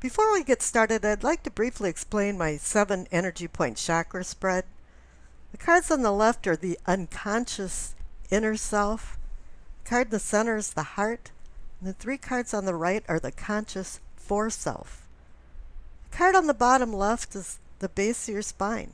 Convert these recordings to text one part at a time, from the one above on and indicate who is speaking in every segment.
Speaker 1: Before we get started, I'd like to briefly explain my 7 energy point chakra spread. The cards on the left are the unconscious inner self. The card in the center is the heart. And the 3 cards on the right are the conscious foreself. The card on the bottom left is the base of your spine.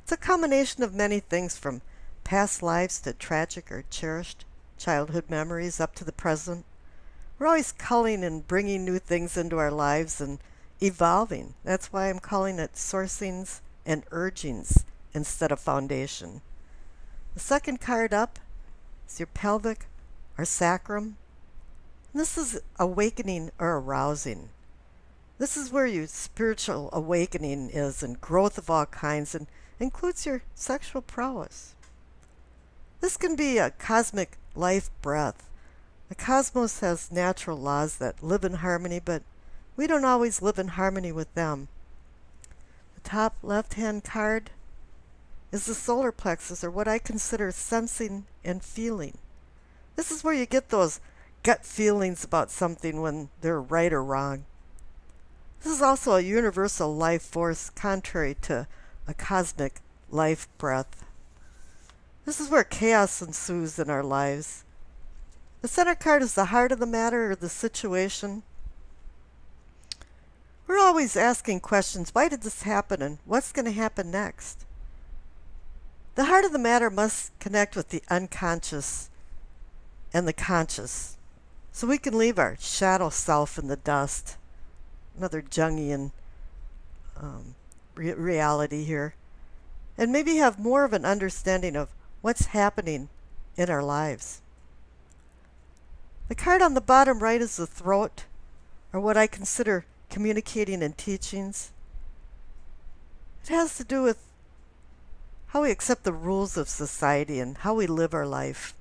Speaker 1: It's a combination of many things, from past lives to tragic or cherished childhood memories up to the present. We're always culling and bringing new things into our lives and evolving. That's why I'm calling it sourcings and urgings instead of foundation. The second card up is your pelvic or sacrum. And this is awakening or arousing. This is where your spiritual awakening is, and growth of all kinds, and includes your sexual prowess. This can be a cosmic life breath. The cosmos has natural laws that live in harmony, but we don't always live in harmony with them. The top left-hand card is the solar plexus, or what I consider sensing and feeling. This is where you get those gut feelings about something when they're right or wrong. This is also a universal life force, contrary to a cosmic life breath. This is where chaos ensues in our lives. The center card is the heart of the matter, or the situation. We're always asking questions. Why did this happen, and what's going to happen next? The heart of the matter must connect with the unconscious and the conscious, so we can leave our shadow self in the dust. Another Jungian reality here. And maybe have more of an understanding of what's happening in our lives. The card on the bottom right is the throat, or what I consider communicating and teachings. It has to do with how we accept the rules of society and how we live our life.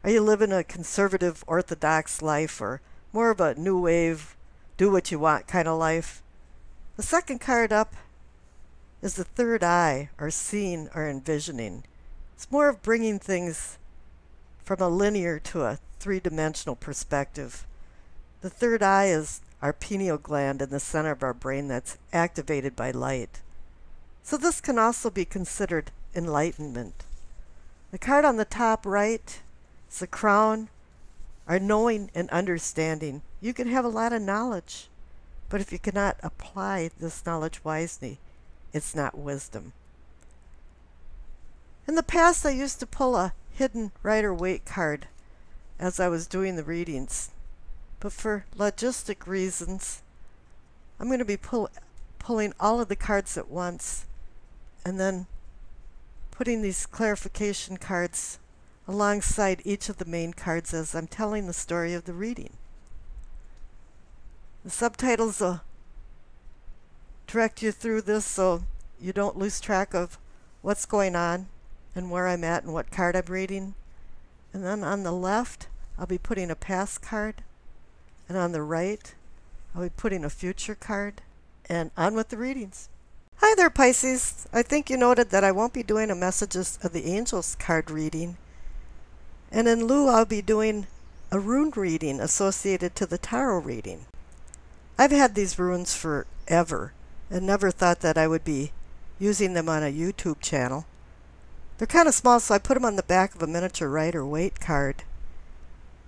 Speaker 1: Are you living a conservative, orthodox life, or more of a new wave, do what you want kind of life? The second card up is the third eye, or seeing or envisioning. It's more of bringing things from a linear to a 3-dimensional perspective. The third eye is our pineal gland in the center of our brain that's activated by light. So this can also be considered enlightenment. The card on the top right is the crown, our knowing and understanding. You can have a lot of knowledge, but if you cannot apply this knowledge wisely, it's not wisdom. In the past, I used to pull a hidden Rider-Waite card as I was doing the readings, but for logistic reasons, I'm going to be pulling all of the cards at once, and then putting these clarification cards alongside each of the main cards as I'm telling the story of the reading. The subtitles will direct you through this so you don't lose track of what's going on and where I'm at and what card I'm reading. And then on the left, I'll be putting a past card, and on the right, I'll be putting a future card, and on with the readings. Hi there, Pisces. I think you noted that I won't be doing a Messages of the Angels card reading, and in lieu, I'll be doing a rune reading associated to the tarot reading. I've had these runes forever and never thought that I would be using them on a YouTube channel. They're kind of small, so I put them on the back of a miniature Rider-Waite card.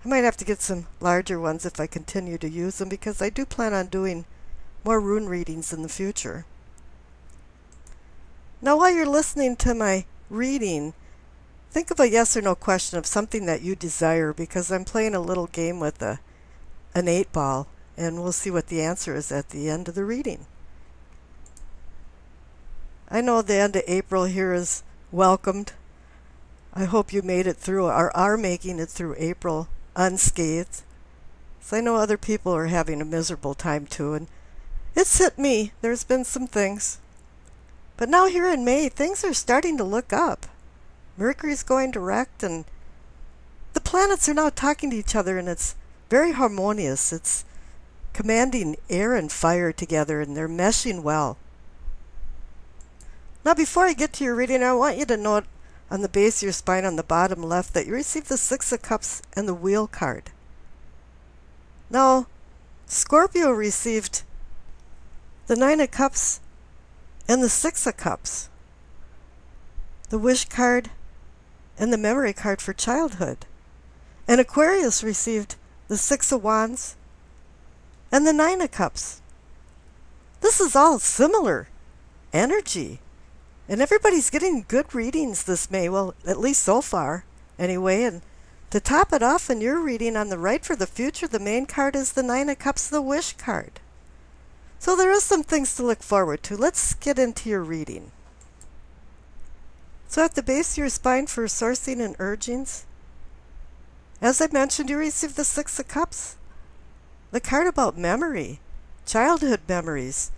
Speaker 1: I might have to get some larger ones if I continue to use them, because I do plan on doing more rune readings in the future. Now, while you're listening to my reading, think of a yes or no question of something that you desire, because I'm playing a little game with an 8-ball, and we'll see what the answer is at the end of the reading. I know the end of April here is welcomed. I hope you made it through, or are making it through April unscathed. So I know other people are having a miserable time too, and it's hit me. There's been some things. But now here in May, things are starting to look up. Mercury's going direct, and the planets are now talking to each other, and it's very harmonious. It's commanding air and fire together, and they're meshing well. Now, before I get to your reading, I want you to note on the base of your spine on the bottom left that you receive the 6 of Cups and the Wheel card. Now, Scorpio received the Nine of Cups and the Six of Cups, the Wish card and the Memory card for childhood. And Aquarius received the Six of Wands and the Nine of Cups. This is all similar energy. And everybody's getting good readings this May, well, at least so far, anyway. And to top it off in your reading on the right for the future, the main card is the Nine of Cups, the Wish card. So there is some things to look forward to. Let's get into your reading. So at the base of your spine for sourcing and urgings, as I mentioned, you receive the Six of Cups, the card about memory, childhood memories.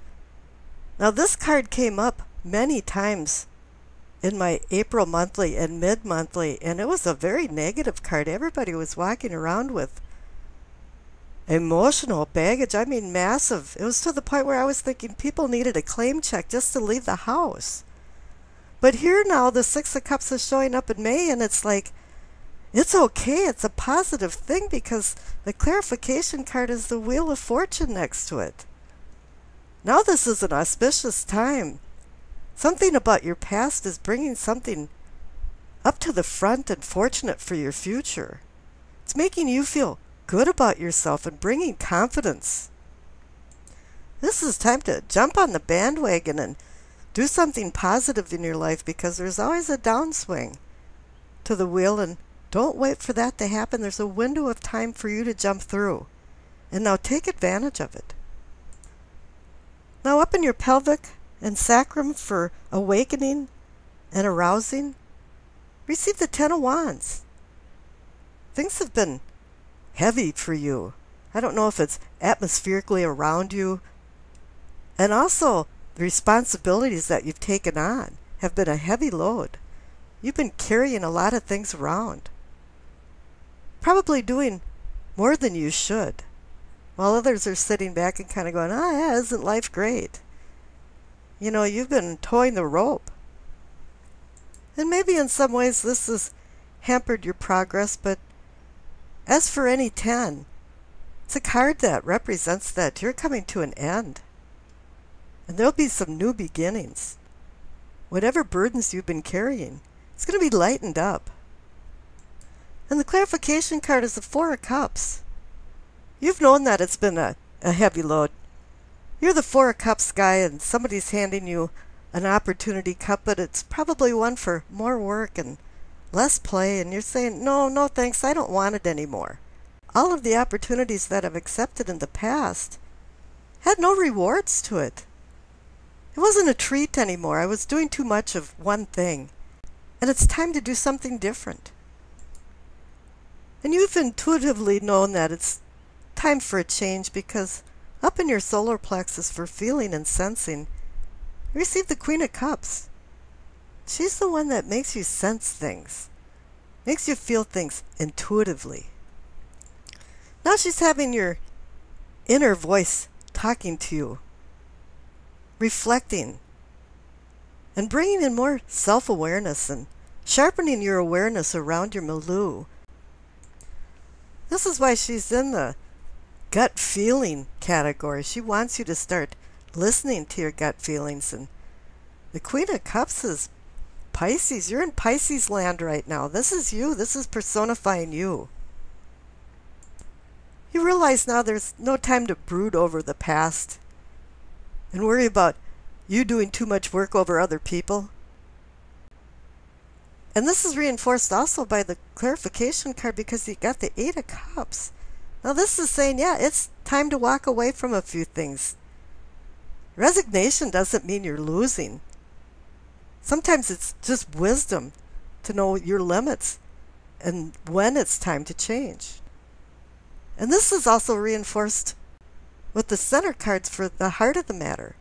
Speaker 1: Now this card came up many times in my April monthly and mid-monthly, and it was a very negative card. Everybody was walking around with emotional baggage. I mean, massive. It was to the point where I was thinking people needed a claim check just to leave the house. But here now, the Six of Cups is showing up in May, and it's like, it's okay. It's a positive thing because the clarification card is the Wheel of Fortune next to it. Now this is an auspicious time. Something about your past is bringing something up to the front and fortunate for your future. It's making you feel good about yourself and bringing confidence. This is time to jump on the bandwagon and do something positive in your life because there's always a downswing to the wheel, and don't wait for that to happen. There's a window of time for you to jump through. And now take advantage of it. Now up in your pelvic and sacrum for awakening and arousing, receive the Ten of Wands. Things have been heavy for you. I don't know if it's atmospherically around you. And also, the responsibilities that you've taken on have been a heavy load. You've been carrying a lot of things around. Probably doing more than you should, while others are sitting back and kind of going, oh yeah, isn't life great? You know, you've been towing the rope. And maybe in some ways this has hampered your progress, but as for any 10, it's a card that represents that you're coming to an end. And there'll be some new beginnings. Whatever burdens you've been carrying, it's going to be lightened up. And the clarification card is the Four of Cups. You've known that it's been a heavy load. You're the Four of Cups guy and somebody's handing you an opportunity cup, but it's probably one for more work and less play, and you're saying, no thanks, I don't want it anymore. All of the opportunities that I've accepted in the past had no rewards to it. It wasn't a treat anymore. I was doing too much of one thing, and it's time to do something different. And you've intuitively known that it's time for a change because up in your solar plexus for feeling and sensing, you receive the Queen of Cups. She's the one that makes you sense things, makes you feel things intuitively. Now she's having your inner voice talking to you, reflecting, and bringing in more self-awareness and sharpening your awareness around your milieu. This is why she's in the gut feeling category. She wants you to start listening to your gut feelings. And the Queen of Cups is Pisces. You're in Pisces land right now. This is you. This is personifying you. You realize now there's no time to brood over the past and worry about you doing too much work over other people. And this is reinforced also by the clarification card because you got the Eight of Cups. Now this is saying, yeah, it's time to walk away from a few things. Resignation doesn't mean you're losing. Sometimes it's just wisdom to know your limits and when it's time to change. And this is also reinforced with the center cards for the heart of the matter,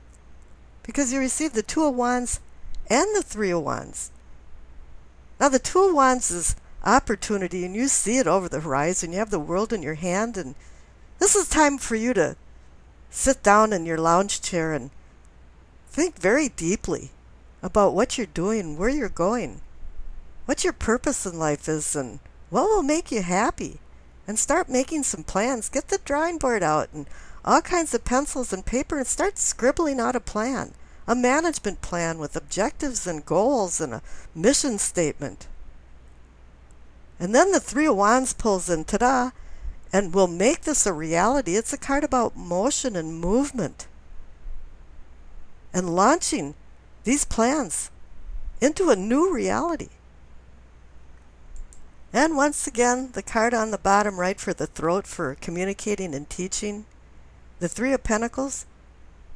Speaker 1: because you receive the Two of Wands and the Three of Wands. Now the Two of Wands is opportunity, and you see it over the horizon. You have the world in your hand, and this is time for you to sit down in your lounge chair and think very deeply about what you're doing, where you're going, what your purpose in life is, and what will make you happy. and start making some plans. Get the drawing board out and all kinds of pencils and paper and start scribbling out a plan, a management plan with objectives and goals and a mission statement. And then the Three of Wands pulls in, ta-da, and we'll make this a reality. It's a card about motion and movement and launching these plans into a new reality. And once again, the card on the bottom right for the throat for communicating and teaching, the Three of Pentacles,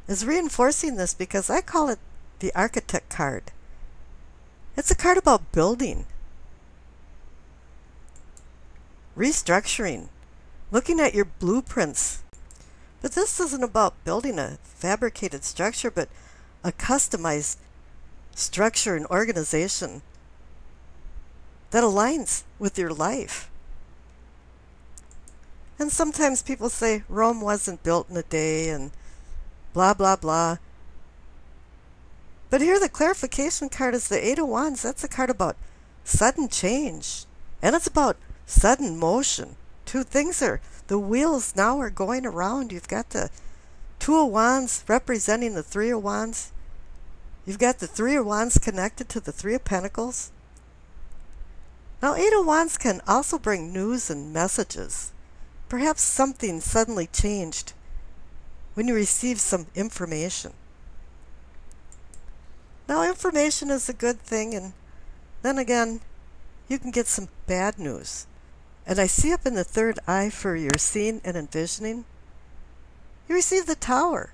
Speaker 1: is reinforcing this because I call it the Architect card. It's a card about building, restructuring, looking at your blueprints. But this isn't about building a fabricated structure, but a customized structure and organization that aligns with your life. And sometimes people say Rome wasn't built in a day and blah, blah, blah. But here the clarification card is the Eight of Wands. That's a card about sudden change. And it's about sudden motion. Two things are, the wheels now are going around. You've got the Two of Wands representing the Three of Wands. You've got the Three of Wands connected to the Three of Pentacles. Now, Eight of Wands can also bring news and messages. Perhaps something suddenly changed when you receive some information. Now, information is a good thing, and then again, you can get some bad news. And I see up in the third eye for your seeing and envisioning, you receive the Tower.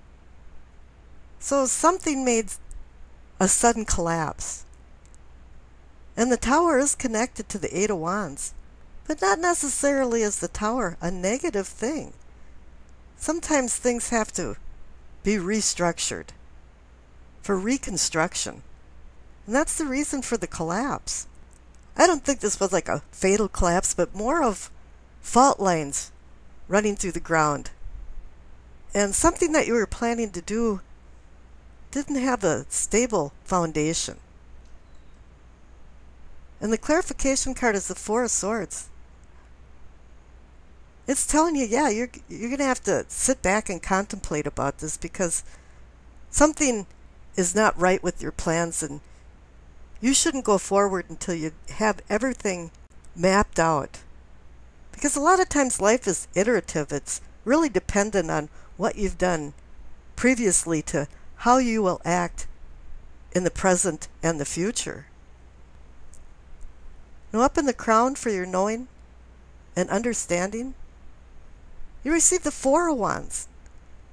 Speaker 1: So something made a sudden collapse. And the Tower is connected to the Eight of Wands, but not necessarily is the Tower a negative thing. Sometimes things have to be restructured for reconstruction. And that's the reason for the collapse. I don't think this was like a fatal collapse, but more of fault lines running through the ground. And something that you were planning to do didn't have a stable foundation. And the clarification card is the Four of Swords. It's telling you, yeah, you're going to have to sit back and contemplate about this because something is not right with your plans, and you shouldn't go forward until you have everything mapped out. Because a lot of times life is iterative. It's really dependent on what you've done previously to how you will act in the present and the future. Now, up in the crown for your knowing and understanding, you receive the Four of Wands.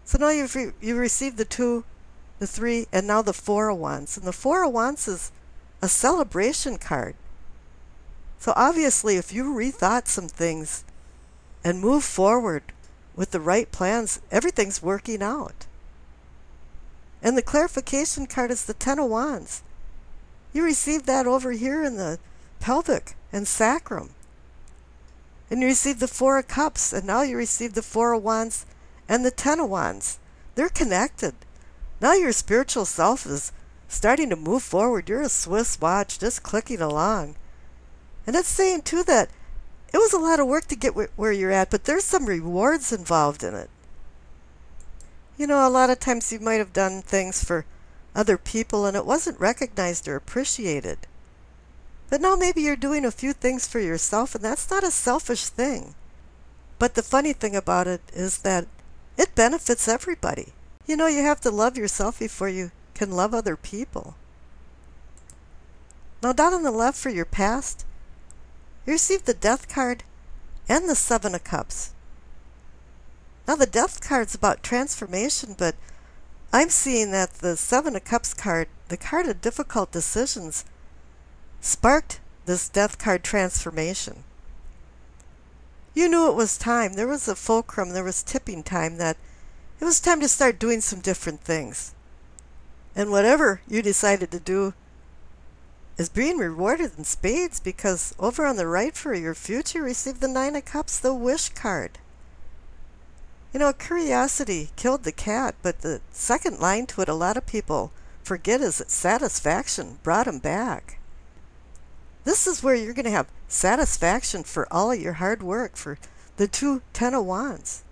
Speaker 1: So now you receive the Two, the Three, and now the Four of Wands. And the Four of Wands is a celebration card. So obviously, if you rethought some things and move forward with the right plans, everything's working out. And the clarification card is the Ten of Wands. You receive that over here in the pelvic and sacrum. And you receive the Four of Cups, and now you receive the Four of Wands and the Ten of Wands. They're connected. Now your spiritual self is starting to move forward. You're a Swiss watch just clicking along. And it's saying, too, that it was a lot of work to get where you're at, but there's some rewards involved in it. You know, a lot of times you might have done things for other people, and it wasn't recognized or appreciated. But now maybe you're doing a few things for yourself, and that's not a selfish thing. But the funny thing about it is that it benefits everybody. You know, you have to love yourself before you can love other people. Now, down on the left for your past, you receive the Death card and the Seven of Cups. Now, the Death card's about transformation, but I'm seeing that the Seven of Cups card, the card of difficult decisions, sparked this Death card transformation. You knew it was time. There was a fulcrum, there was tipping time, that it was time to start doing some different things. And whatever you decided to do is being rewarded in spades, because over on the right for your future, you receive the Nine of Cups, the Wish card. You know, curiosity killed the cat, but the second line to it, a lot of people forget, is that satisfaction brought him back. This is where you're going to have satisfaction for all of your hard work, for the two Ten of Wands,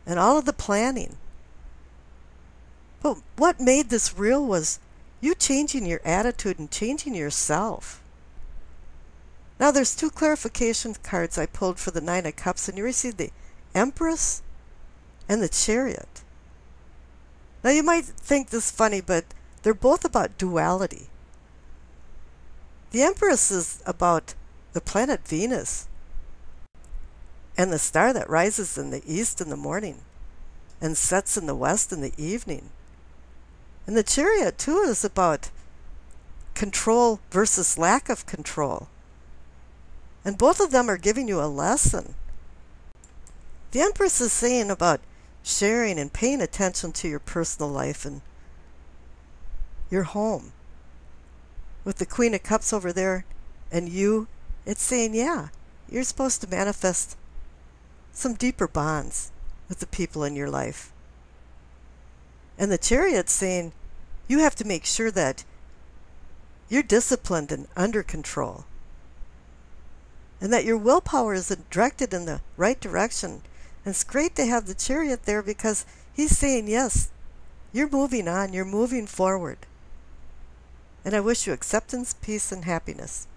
Speaker 1: and all of the planning. But what made this real was you changing your attitude and changing yourself. Now there's two clarification cards I pulled for the Nine of Cups, and you received the Empress and the Chariot. Now you might think this funny, but they're both about duality. The Empress is about the planet Venus and the star that rises in the east in the morning and sets in the west in the evening. And the Chariot, too, is about control versus lack of control. And both of them are giving you a lesson. The Empress is saying about sharing and paying attention to your personal life and your home. With the Queen of Cups over there and you, it's saying, yeah, you're supposed to manifest some deeper bonds with the people in your life. And the Chariot's saying you have to make sure that you're disciplined and under control, and that your willpower is directed in the right direction. And it's great to have the Chariot there because he's saying, yes, you're moving on, you're moving forward. And I wish you acceptance, peace, and happiness.